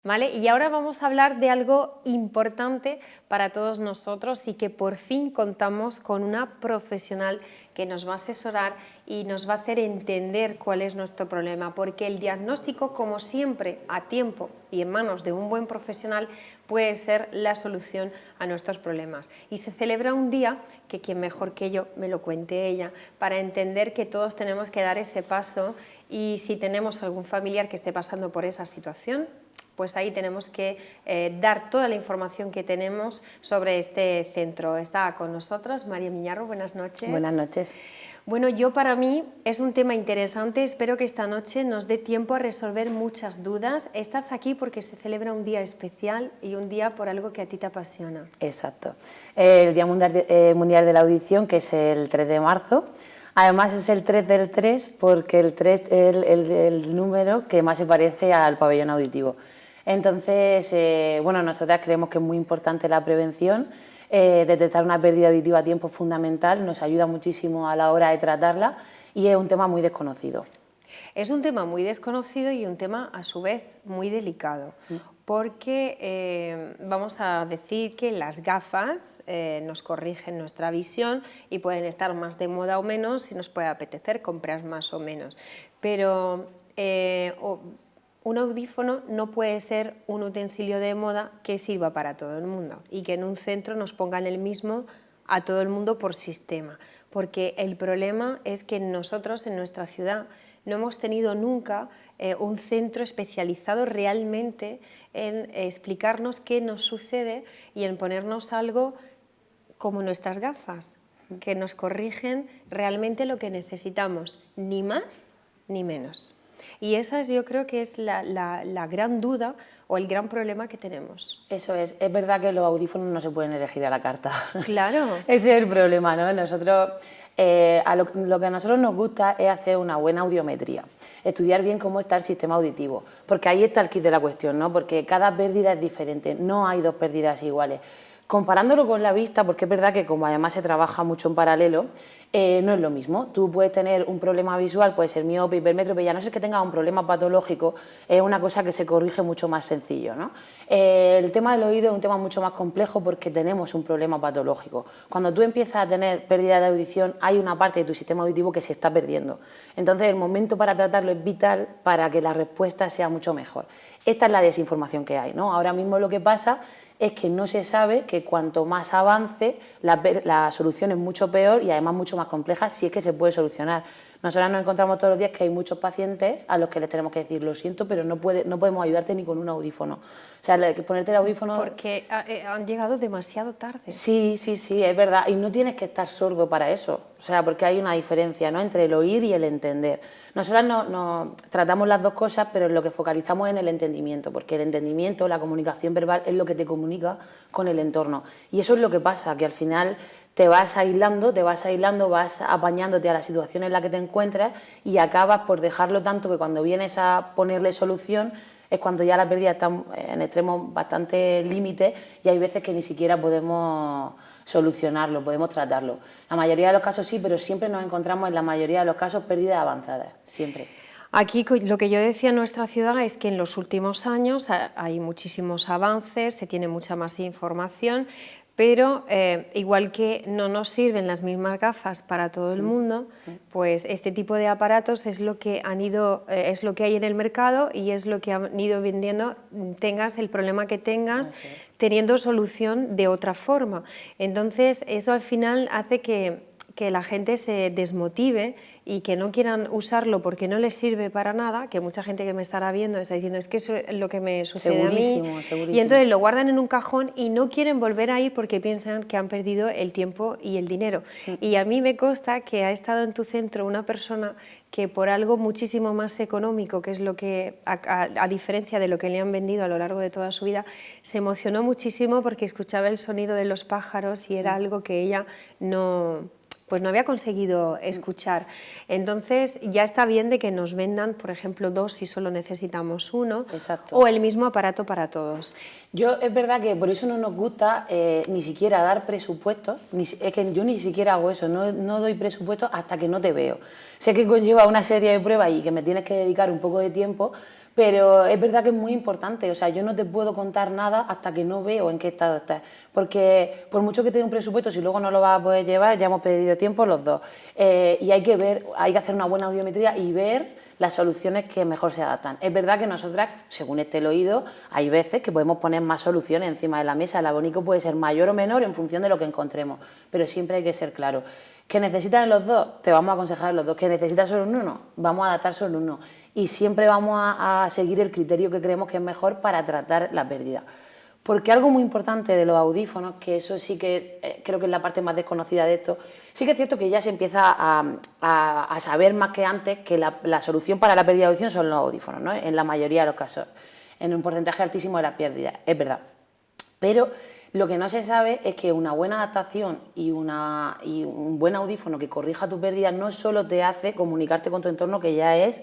¿Vale? Y ahora vamos a hablar de algo importante para todos nosotros y que por fin contamos con una profesional que nos va a asesorar y nos va a hacer entender cuál es nuestro problema, porque el diagnóstico, como siempre, a tiempo y en manos de un buen profesional, puede ser la solución a nuestros problemas. Y se celebra un día, que quien mejor que yo me lo cuente ella, para entender que todos tenemos que dar ese paso y si tenemos algún familiar que esté pasando por esa situación, pues ahí tenemos que dar toda la información que tenemos sobre este centro. Está con nosotros María Miñarro, buenas noches. Buenas noches. Bueno, para mí es un tema interesante, espero que esta noche nos dé tiempo a resolver muchas dudas. Estás aquí porque se celebra un día especial y un día por algo que a ti te apasiona. Exacto. El Día Mundial de la Audición, que es el 3 de marzo. Además es el 3 del 3 porque el 3 es el número que más se parece al pabellón auditivo. Entonces, bueno, nosotras creemos que es muy importante la prevención. Detectar una pérdida auditiva a tiempo es fundamental, nos ayuda muchísimo a la hora de tratarla y es un tema muy desconocido. Es un tema muy desconocido y un tema a su vez muy delicado, porque vamos a decir que las gafas nos corrigen nuestra visión y pueden estar más de moda o menos y nos puede apetecer comprar más o menos, pero un audífono no puede ser un utensilio de moda que sirva para todo el mundo y que en un centro nos pongan el mismo a todo el mundo por sistema, porque el problema es que nosotros en nuestra ciudad no hemos tenido nunca un centro especializado realmente en explicarnos qué nos sucede y en ponernos algo como nuestras gafas, que nos corrigen realmente lo que necesitamos, ni más ni menos. Y esa yo creo que es la gran duda o el gran problema que tenemos. Eso es verdad que los audífonos no se pueden elegir a la carta. Claro. Ese es el problema, ¿no? Nosotros, lo que a nosotros nos gusta es hacer una buena audiometría, estudiar bien cómo está el sistema auditivo, porque ahí está el kit de la cuestión, ¿no? Porque cada pérdida es diferente, no hay dos pérdidas iguales. Comparándolo con la vista, porque es verdad que como además se trabaja mucho en paralelo, no es lo mismo. Tú puedes tener un problema visual, puede ser miope, hipermetropía, ya no ser que tengas un problema patológico, es una cosa que se corrige mucho más sencillo, ¿no? El tema del oído es un tema mucho más complejo porque tenemos un problema patológico. Cuando tú empiezas a tener pérdida de audición, hay una parte de tu sistema auditivo que se está perdiendo. Entonces el momento para tratarlo es vital para que la respuesta sea mucho mejor. Esta es la desinformación que hay, ¿no? Ahora mismo lo que pasa es que no se sabe que cuanto más avance, la solución es mucho peor y además mucho más compleja si es que se puede solucionar. Nosotros nos encontramos todos los días que hay muchos pacientes a los que les tenemos que decir, lo siento, pero no podemos ayudarte ni con un audífono. O sea, ponerte el audífono... Porque han llegado demasiado tarde. Sí, es verdad. Y no tienes que estar sordo para eso. O sea, porque hay una diferencia, ¿no?, entre el oír y el entender. Nosotras no tratamos las dos cosas, pero lo que focalizamos es en el entendimiento, porque el entendimiento, la comunicación verbal, es lo que te comunica con el entorno. Y eso es lo que pasa, que al final te vas aislando, vas apañándote a la situación en la que te encuentras y acabas por dejarlo tanto que cuando vienes a ponerle solución es cuando ya la pérdida está en extremos bastante límites y hay veces que ni siquiera podemos solucionarlo, podemos tratarlo. La mayoría de los casos sí, pero siempre nos encontramos en la mayoría de los casos pérdidas avanzadas, siempre. Aquí lo que yo decía en nuestra ciudad es que en los últimos años hay muchísimos avances, se tiene mucha más información, pero igual que no nos sirven las mismas gafas para todo el mundo, pues este tipo de aparatos es lo que es lo que hay en el mercado y es lo que han ido vendiendo, tengas el problema que tengas, teniendo solución de otra forma. Entonces eso al final hace que la gente se desmotive y que no quieran usarlo porque no les sirve para nada, que mucha gente que me estará viendo está diciendo es que eso es lo que me sucede a mí, y entonces lo guardan en un cajón y no quieren volver a ir porque piensan que han perdido el tiempo y el dinero. Y a mí me consta que ha estado en tu centro una persona que por algo muchísimo más económico, que es lo que, a diferencia de lo que le han vendido a lo largo de toda su vida, se emocionó muchísimo porque escuchaba el sonido de los pájaros y era algo que ella no había conseguido escuchar. Entonces ya está bien de que nos vendan, por ejemplo, dos si solo necesitamos uno. Exacto. O el mismo aparato para todos. Es verdad que por eso no nos gusta ni siquiera dar presupuestos, es que yo ni siquiera hago eso, no doy presupuestos hasta que no te veo. Sé que conlleva una serie de pruebas y que me tienes que dedicar un poco de tiempo, Pero es verdad que es muy importante, o sea, yo no te puedo contar nada hasta que no veo en qué estado estás, porque por mucho que te dé un presupuesto, si luego no lo vas a poder llevar, ya hemos perdido tiempo los dos. Y hay que ver, hay que hacer una buena audiometría y ver las soluciones que mejor se adaptan. Es verdad que nosotras, según esté el oído, hay veces que podemos poner más soluciones encima de la mesa, el abanico puede ser mayor o menor en función de lo que encontremos, pero siempre hay que ser claro. ¿Que necesitas los dos? Te vamos a aconsejar los dos. ¿Que necesitas solo uno? Vamos a adaptar solo uno. Y siempre vamos a seguir el criterio que creemos que es mejor para tratar la pérdida. Porque algo muy importante de los audífonos, que eso sí que creo que es la parte más desconocida de esto, sí que es cierto que ya se empieza a saber más que antes que la solución para la pérdida de audición son los audífonos, ¿no? En la mayoría de los casos, en un porcentaje altísimo de la pérdida, es verdad. Pero lo que no se sabe es que una buena adaptación y un buen audífono que corrija tu pérdida no solo te hace comunicarte con tu entorno, que ya es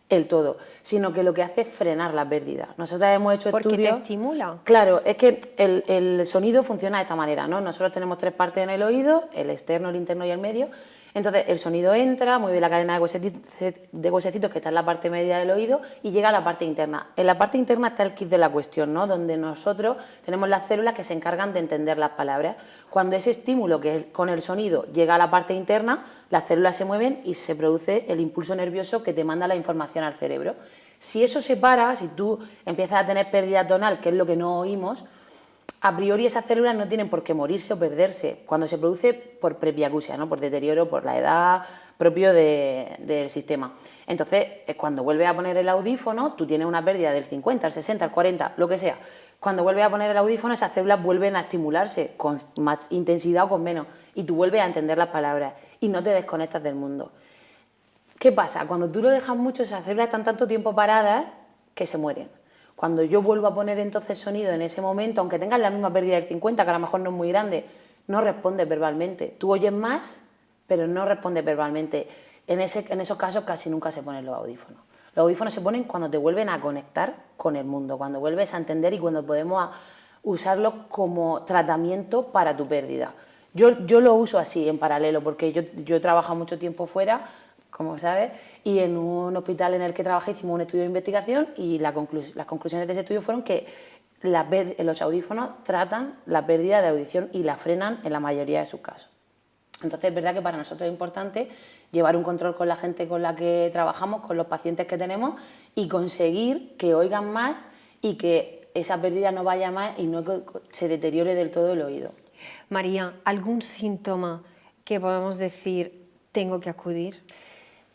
el todo, sino que lo que hace es frenar la pérdida. Nosotros hemos hecho estudios... Porque te estimula. Claro, es que el sonido funciona de esta manera, ¿no? Nosotros tenemos 3 partes en el oído, el externo, el interno y el medio. Entonces el sonido entra, mueve la cadena de huesecitos que está en la parte media del oído y llega a la parte interna. En la parte interna está el kit de la cuestión, ¿no? Donde nosotros tenemos las células que se encargan de entender las palabras. Cuando ese estímulo que es con el sonido llega a la parte interna, las células se mueven y se produce el impulso nervioso que te manda la información al cerebro. Si eso se para, si tú empiezas a tener pérdida tonal, que es lo que no oímos, a priori esas células no tienen por qué morirse o perderse cuando se produce por presbiacusia, ¿no? Por deterioro, por la edad propio del sistema. Entonces, cuando vuelves a poner el audífono, tú tienes una pérdida del 50, el 60, el 40, lo que sea. Cuando vuelves a poner el audífono, esas células vuelven a estimularse con más intensidad o con menos y tú vuelves a entender las palabras y no te desconectas del mundo. ¿Qué pasa? Cuando tú lo dejas mucho, esas células están tanto tiempo paradas que se mueren. Cuando yo vuelvo a poner entonces sonido en ese momento, aunque tengas la misma pérdida del 50, que a lo mejor no es muy grande, no responde verbalmente. Tú oyes más, pero no responde verbalmente. En esos casos casi nunca se ponen los audífonos. Los audífonos se ponen cuando te vuelven a conectar con el mundo, cuando vuelves a entender y cuando podemos usarlos como tratamiento para tu pérdida. Yo lo uso así, en paralelo, porque yo he trabajado mucho tiempo fuera, como sabes, y en un hospital en el que trabajé hicimos un estudio de investigación y las conclusiones de ese estudio fueron que los audífonos tratan la pérdida de audición y la frenan en la mayoría de sus casos. Entonces es verdad que para nosotros es importante llevar un control con la gente con la que trabajamos, con los pacientes que tenemos y conseguir que oigan más y que esa pérdida no vaya más y no que se deteriore del todo el oído. María, ¿algún síntoma que podamos decir tengo que acudir?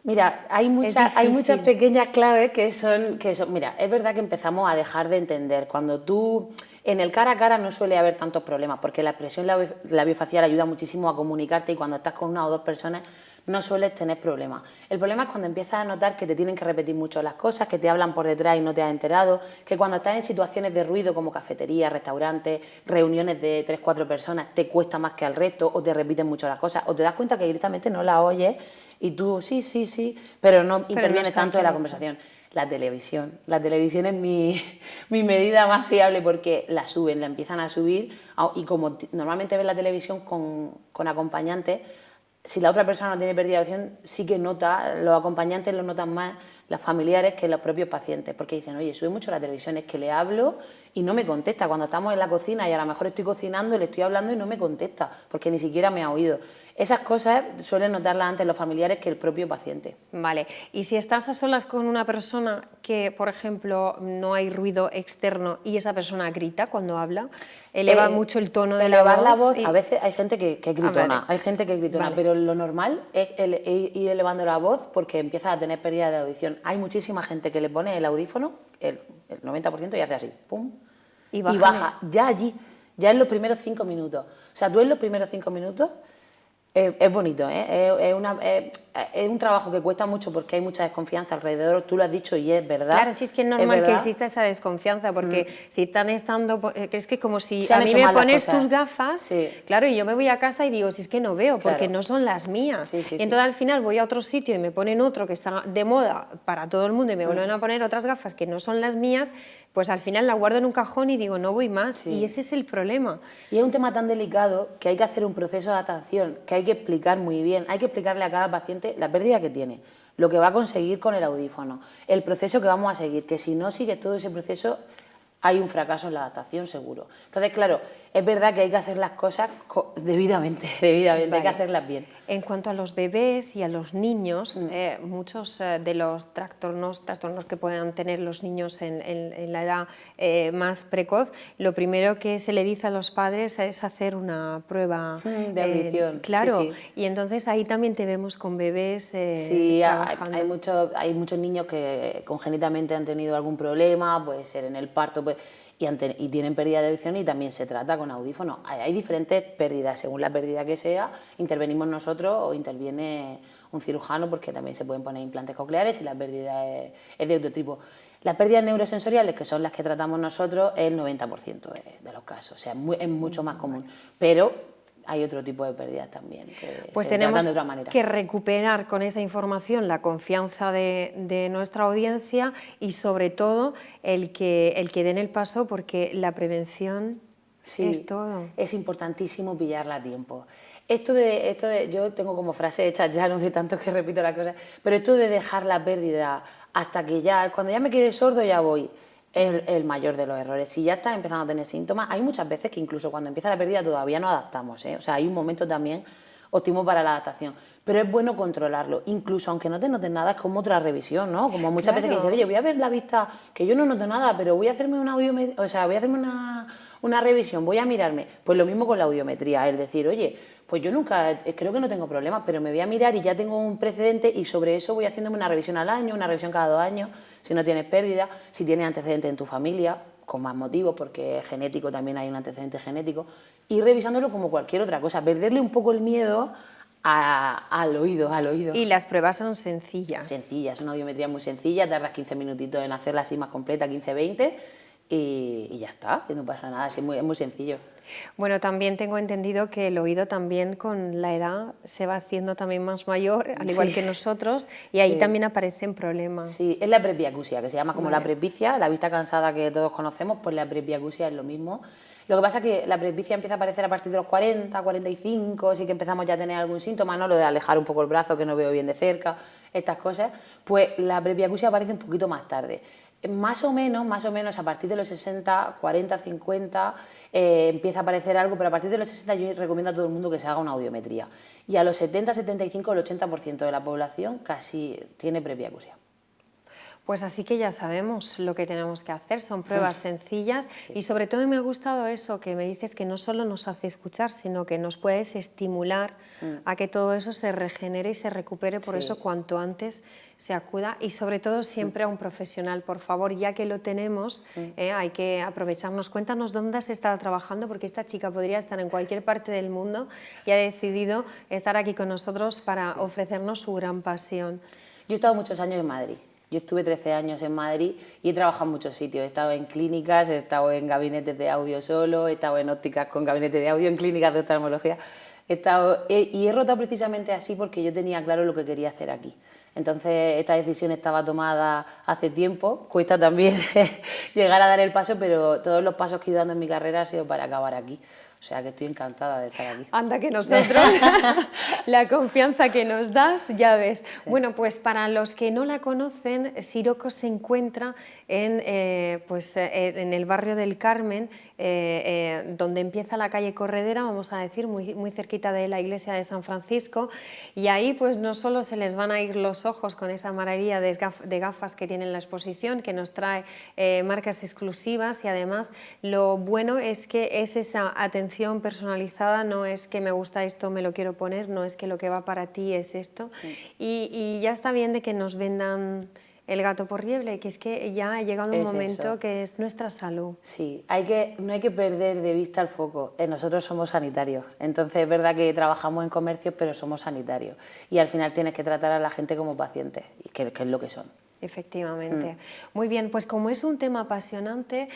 Mira, hay muchas pequeñas claves que son... Mira, es verdad que empezamos a dejar de entender. Cuando tú... En el cara a cara no suele haber tantos problemas, porque la expresión labiofacial ayuda muchísimo a comunicarte y cuando estás con una o dos personas no sueles tener problemas. El problema es cuando empiezas a notar que te tienen que repetir mucho las cosas, que te hablan por detrás y no te has enterado, que cuando estás en situaciones de ruido como cafeterías, restaurantes, reuniones de 3-4 personas, te cuesta más que al resto o te repiten mucho las cosas o te das cuenta que directamente no las oyes y tú sí, pero no intervienes tanto en la conversación. La televisión es mi medida más fiable porque la empiezan a subir y como normalmente ves la televisión con acompañantes, si la otra persona no tiene pérdida de audición, sí que los acompañantes lo notan más, los familiares, que los propios pacientes, porque dicen, oye, sube mucho la televisión, es que le hablo y no me contesta. Cuando estamos en la cocina y a lo mejor estoy cocinando, le estoy hablando y no me contesta, porque ni siquiera me ha oído. Esas cosas suelen notarlas antes los familiares que el propio paciente. Vale, y si estás a solas con una persona que, por ejemplo, no hay ruido externo y esa persona grita cuando habla, eleva mucho el tono de la voz. A veces hay gente que gritona, Vale. Pero lo normal es ir elevando la voz porque empiezas a tener pérdida de audición. Hay muchísima gente que le pone el audífono, el 90% y hace así, pum, y baja, ya allí, ya en los primeros 5 minutos. O sea, tú en los primeros 5 minutos... Es bonito, ¿eh? Es un trabajo que cuesta mucho porque hay mucha desconfianza alrededor, tú lo has dicho y es verdad. Claro, sí, es que es normal que exista esa desconfianza porque si están estando... Es que como si Se a han mí hecho me mal las pones cosas. tus gafas, Sí. claro, y yo me voy a casa y digo, si es que no veo, porque Claro. no son las mías. Sí, Y entonces al final voy a otro sitio y me ponen otro que está de moda para todo el mundo y me vuelven a poner otras gafas que no son las mías, pues al final la guardo en un cajón y digo, no voy más. Sí. Y ese es el problema. Y es un tema tan delicado que hay que hacer un proceso de adaptación, que hay que explicar muy bien, hay que explicarle a cada paciente la pérdida que tiene, lo que va a conseguir con el audífono, el proceso que vamos a seguir, que si no sigues todo ese proceso hay un fracaso en la adaptación seguro. Entonces, claro, es verdad que hay que hacer las cosas debidamente, vale. Hay que hacerlas bien. En cuanto a los bebés y a los niños, muchos de los trastornos que puedan tener los niños en la edad más precoz, lo primero que se le dice a los padres es hacer una prueba de audición. Claro, sí. Y entonces ahí también te vemos con bebés sí, trabajando. hay muchos niños que congénitamente han tenido algún problema, puede ser en el parto, y tienen pérdida de audición y también se trata con audífonos. Hay diferentes pérdidas, según la pérdida que sea, intervenimos nosotros o interviene un cirujano porque también se pueden poner implantes cocleares y la pérdida es de otro tipo. Las pérdidas neurosensoriales, que son las que tratamos nosotros, es el 90% de los casos, o sea, es mucho más común, pero hay otro tipo de pérdidas también que pues se tratan de otra tenemos manera. que recuperar con esa información la confianza de nuestra audiencia y sobre todo el que den el paso, porque la prevención es todo. Es importantísimo pillarla a tiempo. Yo tengo como frase hecha ya, no sé tanto que repito las cosas, pero esto de dejar la pérdida hasta que cuando ya me quede sordo ya voy, el mayor de los errores. Si ya estás empezando a tener síntomas, hay muchas veces que incluso cuando empieza la pérdida todavía no adaptamos, ¿eh? O sea, hay un momento también óptimo para la adaptación, pero es bueno controlarlo, incluso aunque no te notes nada, es como otra revisión, ¿no? Como muchas veces que dices, oye, voy a ver la vista, que yo no noto nada, pero voy a hacerme una audiometría, o sea, voy a hacerme una revisión, voy a mirarme. Pues lo mismo con la audiometría, es decir, oye, pues yo creo que no tengo problemas, pero me voy a mirar y ya tengo un precedente y sobre eso voy haciéndome una revisión al año, una revisión cada 2 años, si no tienes pérdida, si tienes antecedentes en tu familia, con más motivos, porque es genético, también hay un antecedente genético, y revisándolo como cualquier otra cosa, perderle un poco el miedo al oído. Y las pruebas son sencillas. Sencillas, una audiometría muy sencilla, tardas 15 minutitos en hacerla así más completa, 15-20, y ya está, que no pasa nada, es muy sencillo. Bueno, también tengo entendido que el oído también con la edad se va haciendo también más mayor, al igual que nosotros, y ahí también aparecen problemas. Sí, es la presbiacusia, que se llama como la presbicia, la vista cansada que todos conocemos, pues la presbiacusia es lo mismo. Lo que pasa es que la presbicia empieza a aparecer a partir de los 40, 45, así que empezamos ya a tener algún síntoma, ¿no? Lo de alejar un poco el brazo, que no veo bien de cerca, estas cosas, pues la presbiacusia aparece un poquito más tarde. Más o menos a partir de los 60, 40, 50 empieza a aparecer algo, pero a partir de los 60 yo recomiendo a todo el mundo que se haga una audiometría. Y a los 70, 75, el 80% de la población casi tiene presbiacusia. Pues así que ya sabemos lo que tenemos que hacer, son pruebas sencillas y sobre todo me ha gustado eso que me dices, que no solo nos hace escuchar, sino que nos puedes estimular a que todo eso se regenere y se recupere, por eso cuanto antes se acuda y sobre todo siempre a un profesional, por favor, ya que lo tenemos, hay que aprovecharnos. Cuéntanos dónde has estado trabajando, porque esta chica podría estar en cualquier parte del mundo y ha decidido estar aquí con nosotros para ofrecernos su gran pasión. Yo he estado muchos años en Madrid. Yo estuve 13 años en Madrid y he trabajado en muchos sitios. He estado en clínicas, he estado en gabinetes de audio solo, he estado en ópticas con gabinetes de audio, en clínicas de oftalmología. Y he rotado precisamente así porque yo tenía claro lo que quería hacer aquí. Entonces, esta decisión estaba tomada hace tiempo. Cuesta también llegar a dar el paso, pero todos los pasos que he ido dando en mi carrera han sido para acabar aquí. O sea que estoy encantada de estar aquí. Anda que nosotros, la confianza que nos das, ya ves. Sí. Bueno, pues para los que no la conocen, Sirocco se encuentra en el barrio del Carmen, donde empieza la calle Corredera, vamos a decir, muy cerquita de la iglesia de San Francisco, y ahí pues no solo se les van a ir los ojos con esa maravilla de gafas que tiene en la exposición, que nos trae marcas exclusivas, y además lo bueno es que es esa atención personalizada, no es que me gusta esto, me lo quiero poner, no es que lo que va para ti es esto, y ya está bien de que nos vendan el gato por liebre, que es que ya ha llegado un momento que es nuestra salud. Sí, no hay que perder de vista el foco. Nosotros somos sanitarios, entonces es verdad que trabajamos en comercios, pero somos sanitarios. Y al final tienes que tratar a la gente como pacientes, que es lo que son. Efectivamente. Muy bien, pues como es un tema apasionante,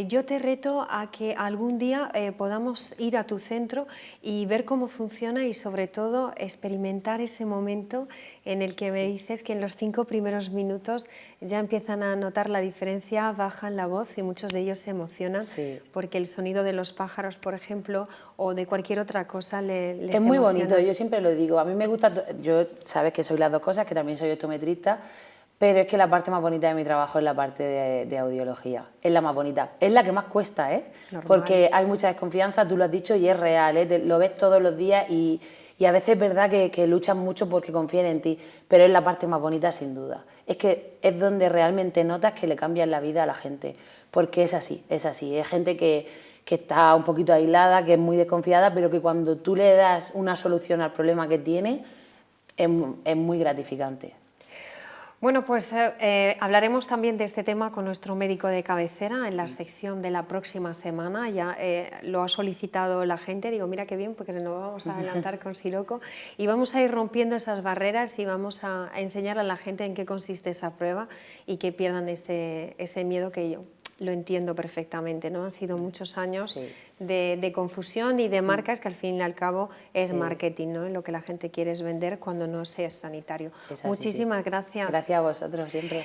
yo te reto a que algún día podamos ir a tu centro y ver cómo funciona y sobre todo experimentar ese momento en el que me dices que en los 5 primeros minutos ya empiezan a notar la diferencia, bajan la voz y muchos de ellos se emocionan porque el sonido de los pájaros, por ejemplo, o de cualquier otra cosa les Es muy emociona. bonito, yo siempre lo digo, a mí me gusta, yo sabes que soy las dos cosas, que también soy optometrista, pero es que la parte más bonita de mi trabajo es la parte de audiología, es la más bonita, es la que más cuesta, Normal. Porque hay mucha desconfianza, tú lo has dicho y es real, lo ves todos los días y a veces es verdad que luchan mucho porque confíen en ti, pero es la parte más bonita sin duda, es que es donde realmente notas que le cambias la vida a la gente, porque es así, es gente que está un poquito aislada, que es muy desconfiada, pero que cuando tú le das una solución al problema que tiene, es muy gratificante. Bueno, pues hablaremos también de este tema con nuestro médico de cabecera en la sección de la próxima semana. Ya lo ha solicitado la gente, digo, mira qué bien, porque nos vamos a adelantar con Siroco y vamos a ir rompiendo esas barreras y vamos a enseñar a la gente en qué consiste esa prueba y que pierdan ese miedo que yo lo entiendo perfectamente, ¿no? Han sido muchos años de confusión y de marcas que al fin y al cabo es marketing, ¿no? Lo que la gente quiere es vender cuando no se es sanitario. Es así, Muchísimas gracias. Gracias a vosotros siempre.